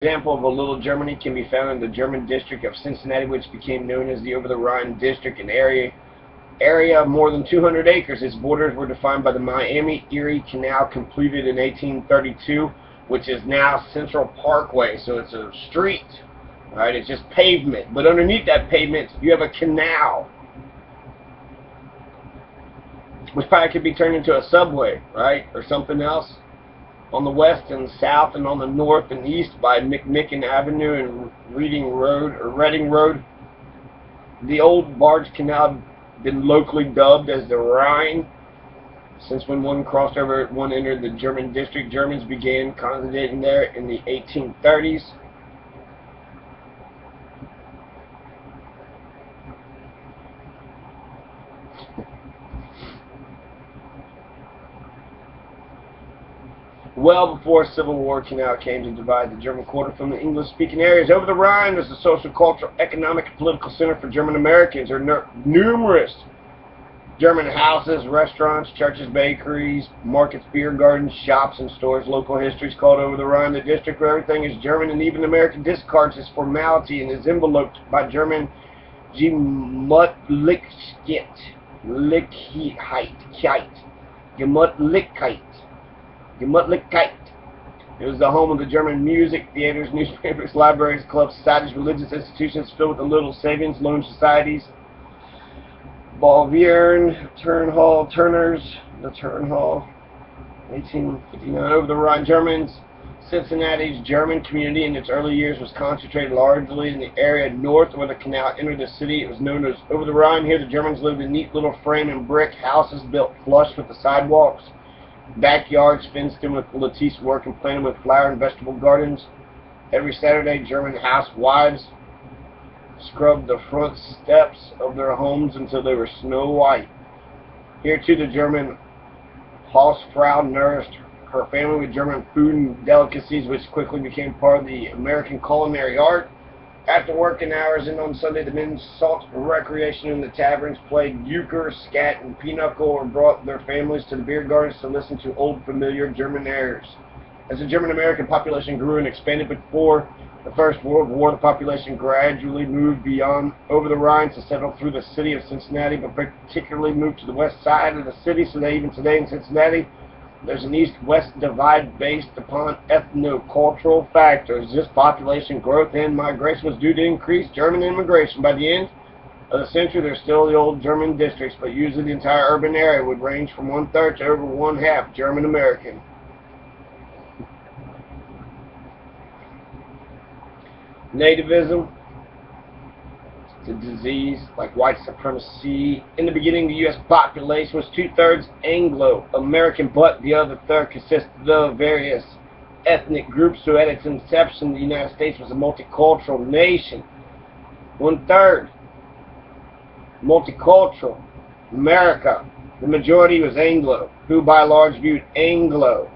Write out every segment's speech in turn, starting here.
Example of a little Germany can be found in the German district of Cincinnati, which became known as the Over-the-Rhine district, an area of more than 200 acres. Its borders were defined by the Miami-Erie Canal, completed in 1832, which is now Central Parkway. So it's a street, right? It's just pavement, but underneath that pavement, you have a canal, which probably could be turned into a subway, right, or something else. On the west and south, and on the north and east by McMicken Avenue and Reading Road or Reading Road. The old barge canal had been locally dubbed as the Rhine, since when one crossed over, one entered the German district. Germans began congregating there in the 1830s. Well before Civil War, canal came to divide the German quarter from the English-speaking areas. Over the Rhine was the social, cultural, economic, and political center for German Americans. There are numerous German houses, restaurants, churches, bakeries, markets, beer gardens, shops, and stores. Local history is called Over the Rhine, the district where everything is German, and even American discards its formality and is enveloped by German Gemütlichkeit. Gemütlichkeit. It was the home of the German music, theaters, newspapers, libraries, clubs, societies, religious institutions filled with the little savings, loan societies, Bauvieren, Turners, the Turn Hall, 1859. Over the Rhine, Germans. Cincinnati's German community in its early years was concentrated largely in the area north where the canal entered the city. It was known as Over the Rhine. Here the Germans lived in neat little frame and brick houses built flush with the sidewalks. Backyards fenced in with lattice work and planted with flower and vegetable gardens. Every Saturday, German housewives scrubbed the front steps of their homes until they were snow white. Here, too, the German Hausfrau nourished her family with German food and delicacies, which quickly became part of the American culinary art. After working hours and on Sunday, the men sought recreation in the taverns, played euchre, scat, and pinochle, or brought their families to the beer gardens to listen to old familiar German airs. As the German-American population grew and expanded before the First World War, the population gradually moved beyond over the Rhine to settle through the city of Cincinnati, but particularly moved to the west side of the city, so that even today in Cincinnati, there's an east-west divide based upon ethno-cultural factors. This population growth and migration was due to increased German immigration. By the end of the century, there's still the old German districts, but usually the entire urban area would range from 1/3 to over 1/2 German-American. Nativism. It's a disease like white supremacy. In the beginning, the U.S. population was 2/3 Anglo-American, but the other third consisted of various ethnic groups. So at its inception, the United States was a multicultural nation. 1/3 multicultural. America, the majority was Anglo, who by large viewed Anglo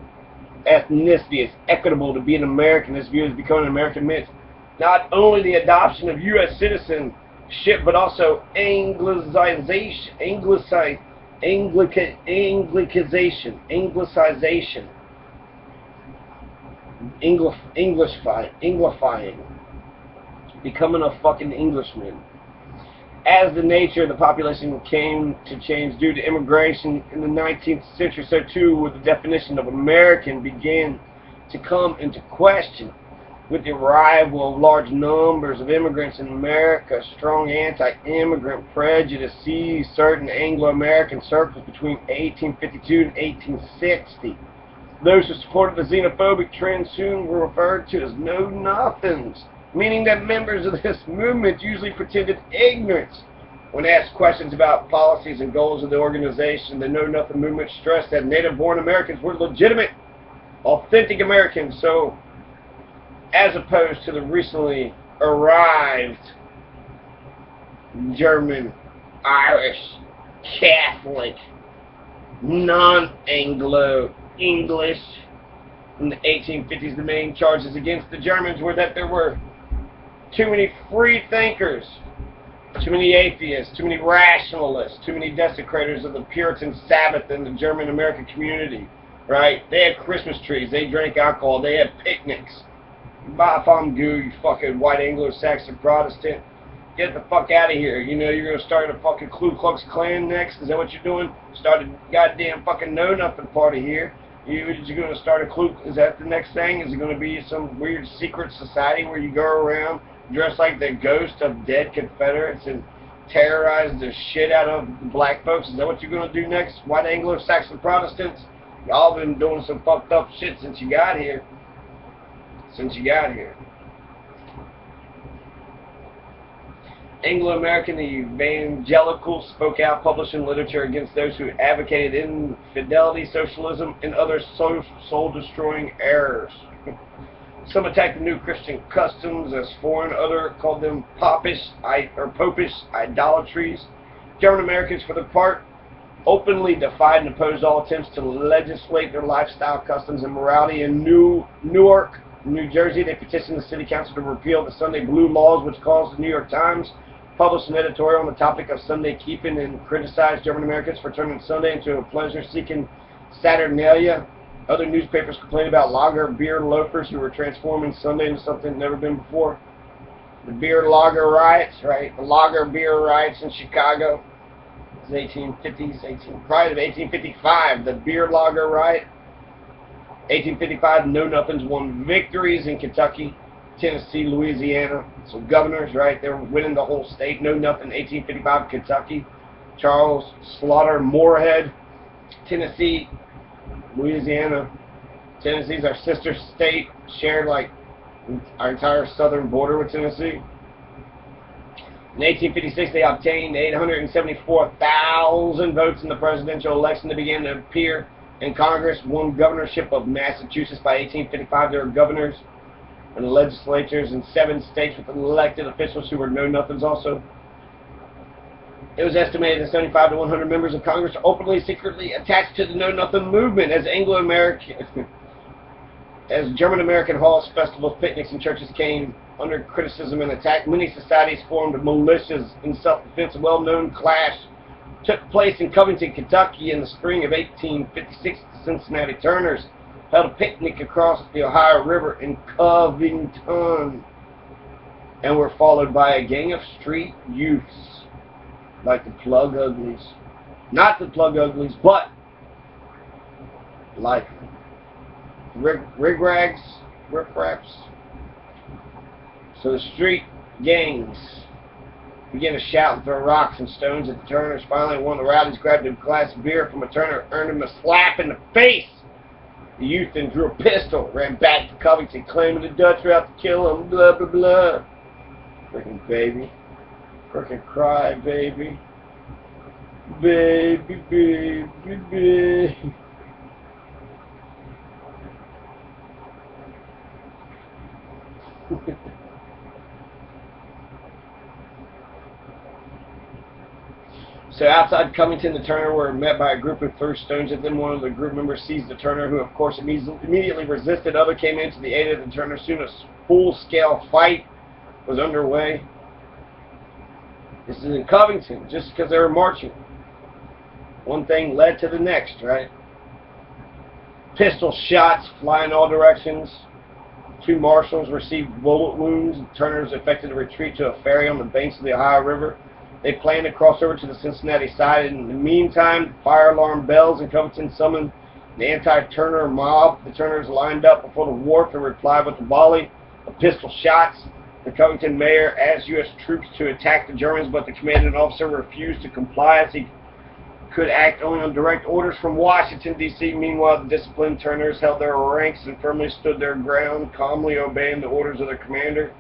ethnicity as equitable to be an American. This view has become an American myth. Not only the adoption of U.S. citizenship, but also Anglicization, Englifying, becoming a fucking Englishman. As the nature of the population came to change due to immigration in the 19th century, so too with the definition of American began to come into question. With the arrival of large numbers of immigrants in America, strong anti-immigrant prejudice seized certain Anglo-American circles between 1852 and 1860. Those who supported the xenophobic trend soon were referred to as know-nothings, meaning that members of this movement usually pretended ignorance. When asked questions about policies and goals of the organization, the know-nothing movement stressed that native-born Americans were legitimate, authentic Americans, so as opposed to the recently arrived German, Irish, Catholic, non-Anglo English. In the 1850s, the main charges against the Germans were that there were too many free thinkers, too many atheists, too many rationalists, too many desecrators of the Puritan Sabbath in the German American community. Right? They had Christmas trees, they drank alcohol, they had picnics. Bafam goo, you fucking white Anglo-Saxon Protestant. Get the fuck out of here. You know you're gonna start a fucking Ku Klux Klan next? Is that what you're doing? Start a goddamn fucking know-nothing party here. You're gonna start a is that the next thing? Is it gonna be some weird secret society where you go around dressed like the ghost of dead Confederates and terrorize the shit out of black folks? Is that what you're gonna do next? White Anglo-Saxon Protestants? Y'all been doing some fucked up shit since you got here. Anglo-American evangelicals spoke out, publishing literature against those who advocated infidelity, socialism, and other soul-destroying errors. Some attacked the new Christian customs as foreign, others called them popish idolatries. German Americans, for their part, openly defied and opposed all attempts to legislate their lifestyle, customs, and morality. In Newark, New Jersey, they petitioned the city council to repeal the Sunday Blue laws, which caused the New York Times published an editorial on the topic of Sunday keeping and criticized German Americans for turning Sunday into a pleasure-seeking Saturnalia. Other newspapers complained about lager beer loafers who were transforming Sunday into something never been before. The beer lager riots, right? The lager beer riots in Chicago. It's 1850s, prior to 1855, the beer lager riot. 1855, know-nothings won victories in Kentucky, Tennessee, Louisiana. So governors, right, they were winning the whole state. Know-nothing, 1855, Kentucky. Charles Slaughter Moorhead, Tennessee, Louisiana. Tennessee's our sister state, shared like our entire southern border with Tennessee. In 1856, they obtained 874,000 votes in the presidential election. They began to appear in Congress, won governorship of Massachusetts. By 1855, there were governors and legislatures in 7 states with elected officials who were know-nothings also. It was estimated that 75 to 100 members of Congress are openly, secretly attached to the know-nothing movement. As German-American halls, festivals, picnics, and churches came under criticism and attack, many societies formed militias in self-defense. A well-known clash took place in Covington, Kentucky in the spring of 1856. The Cincinnati Turners held a picnic across the Ohio River in Covington and were followed by a gang of street youths like the Plug Uglies. Not the Plug Uglies, but like rigrags, riffraffs. So the street gangs began to shout and throw rocks and stones at the Turners. Finally, one of the rowdies grabbed a glass of beer from a Turner, earned him a slap in the face. The youth then drew a pistol, ran back to Covington, claiming the Dutch were out to kill him, blah, blah, blah. Freaking baby. Freaking cry, baby. Baby, baby, baby. So outside Covington, the Turner were met by a group who threw stones at them. One of the group members seized the Turner, who of course immediately resisted. Others came in to the aid of the Turner. Soon a full-scale fight was underway. This is in Covington, just because they were marching. One thing led to the next, right? Pistol shots fly in all directions. 2 marshals received bullet wounds. The Turners effected a retreat to a ferry on the banks of the Ohio River. They planned to cross over to the Cincinnati side. In the meantime, fire alarm bells in Covington summoned the anti-Turner mob. The Turners lined up before the wharf and replied with a volley of pistol shots. The Covington mayor asked U.S. troops to attack the Germans, but the commanding officer refused to comply as he could act only on direct orders from Washington, D.C. Meanwhile, the disciplined Turners held their ranks and firmly stood their ground, calmly obeying the orders of their commander.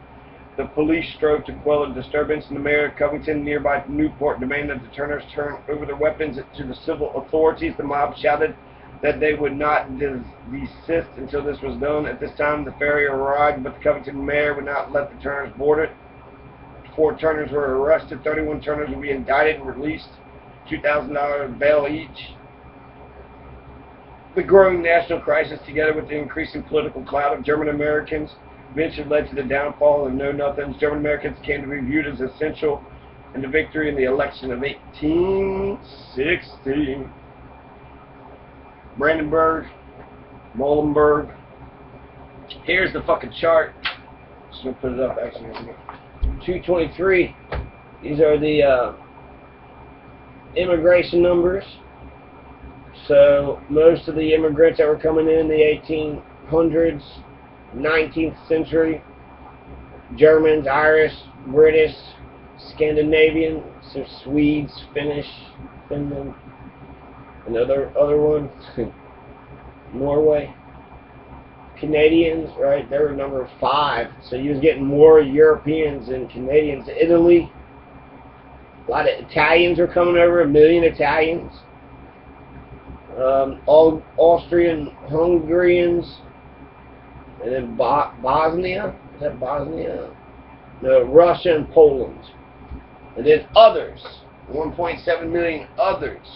The police strove to quell the disturbance, and the mayor of Covington, nearby Newport, demanded that the Turners turn over their weapons to the civil authorities. The mob shouted that they would not desist until this was done. At this time, the ferry arrived, but the Covington mayor would not let the Turners board it. 4 Turners were arrested. 31 Turners will be indicted and released. $2,000 bail each. The growing national crisis, together with the increasing political cloud of German Americans, eventually led to the downfall of the Know-Nothings. German Americans came to be viewed as essential in the victory in the election of 1860. Brandenburg, Molenberg. Here's the fucking chart. Just gonna put it up actually. 223. These are the immigration numbers. So most of the immigrants that were coming in the 1800s, 19th century, Germans, Irish, British, Scandinavian, so Swedes, Finnish, Finland, and other ones, Norway, Canadians, right? They were number 5. So you was getting more Europeans than Canadians. Italy, a lot of Italians were coming over, 1 million Italians. All Austrian, Hungarians, and then Bosnia. Is that Bosnia? No, Russia and Poland. And then others, 1.7 million others.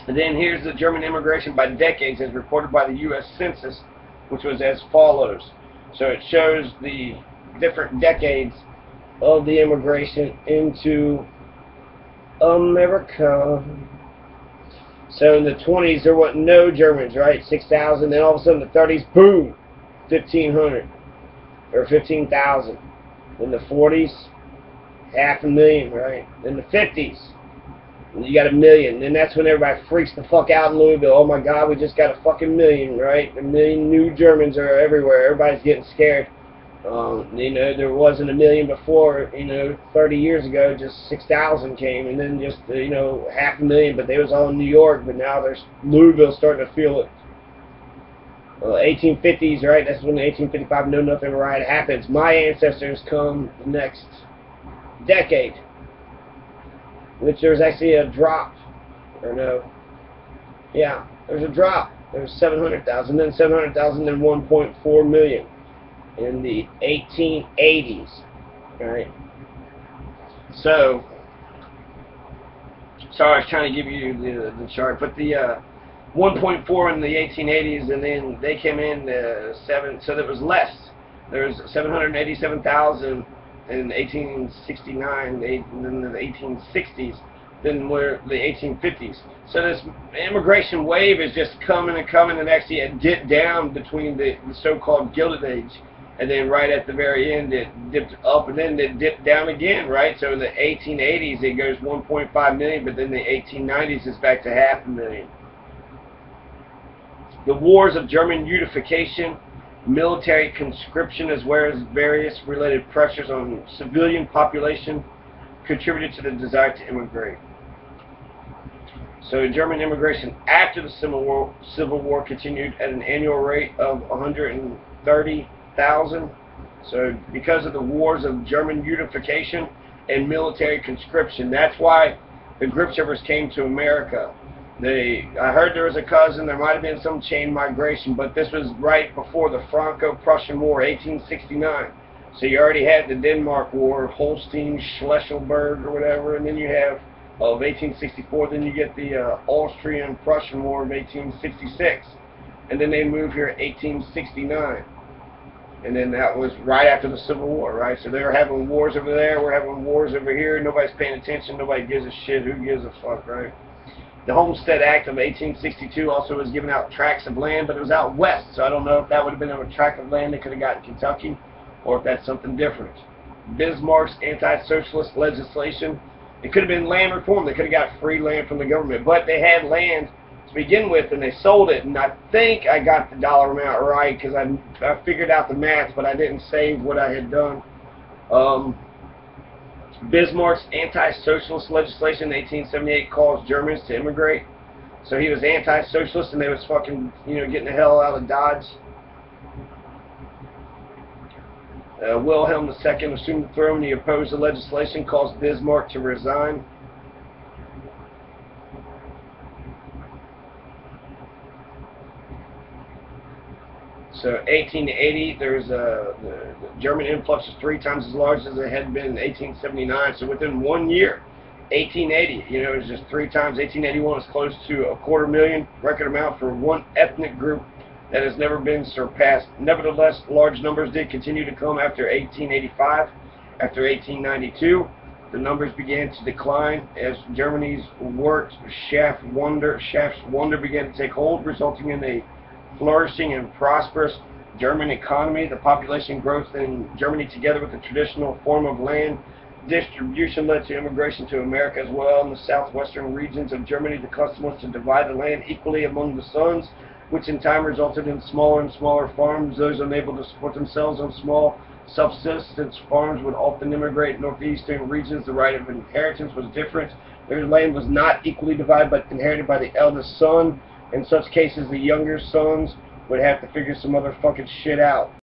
And then here's the German immigration by decades as reported by the U.S. Census, which was as follows. So it shows the different decades of the immigration into America. So in the 20s there wasn't no Germans, right? 6,000. Then all of a sudden in the 30s, boom, 1,500 or 15,000. In the 40s, 500,000, right? In the 50s, you got 1 million. Then that's when everybody freaks the fuck out in Louisville. Oh my God, we just got a fucking million, right? 1 million new Germans are everywhere. Everybody's getting scared. You know, there wasn't 1 million before. You know, 30 years ago, just 6,000 came, and then just you know 500,000. But they was all in New York. But now there's Louisville starting to feel it. 1850s, right? That's when the 1855 Know Nothing riot happens. My ancestors come the next decade, which there's actually a drop, or no, yeah, there's a drop. There's 700,000, then 700,000, then 1.4 million in the 1880s, right? So, sorry, I was trying to give you the chart, but the 1.4 in the 1880s, and then they came in 7, so there was less. There was 787,000 in 1869, and then the 1860s, then were the 1850s. So this immigration wave is just coming and coming, and actually it dipped down between the so-called Gilded Age, and then right at the very end it dipped up, and then it dipped down again, right? So in the 1880s it goes 1.5 million, but then the 1890s is back to 500,000. The wars of German unification, military conscription, as well as various related pressures on civilian population contributed to the desire to immigrate. So German immigration after the Civil War continued at an annual rate of 130,000. So because of the wars of German unification and military conscription, that's why the gripshippers came to America. I heard there was a cousin, there might have been some chain migration, but this was right before the Franco-Prussian War, 1869. So you already had the Denmark War, Holstein, Schleswig, or whatever, and then you have, of 1864, then you get the Austrian-Prussian War of 1866. And then they moved here in 1869. And then that was right after the Civil War, right? So they were having wars over there, we're having wars over here, nobody's paying attention, nobody gives a shit, who gives a fuck, right? The Homestead Act of 1862 also was giving out tracts of land, but it was out west, so I don't know if that would have been a tract of land they could have got in Kentucky, or if that's something different. Bismarck's anti-socialist legislation, it could have been land reform. They could have got free land from the government, but they had land to begin with, and they sold it, and I think I got the dollar amount right, because I figured out the math, but I didn't save what I had done. Bismarck's anti-socialist legislation in 1878 caused Germans to immigrate. So he was anti-socialist, and they was fucking, you know, getting the hell out of Dodge. Wilhelm II assumed the throne. He opposed the legislation, caused Bismarck to resign. So 1880, there's the German influx was 3 times as large as it had been in 1879. So within 1 year, 1880, you know, it was just 3 times. 1881 was close to 250,000, record amount for one ethnic group that has never been surpassed. Nevertheless, large numbers did continue to come after 1885. After 1892, the numbers began to decline as Germany's work Schaffwunder began to take hold, resulting in a flourishing and prosperous German economy. The population growth in Germany, together with the traditional form of land distribution, led to immigration to America as well. In the southwestern regions of Germany, the custom was to divide the land equally among the sons, which in time resulted in smaller and smaller farms. Those unable to support themselves on small subsistence farms would often immigrate northeastern regions. The right of inheritance was different. Their land was not equally divided but inherited by the eldest son. In such cases, the younger sons would have to figure some other fucking shit out.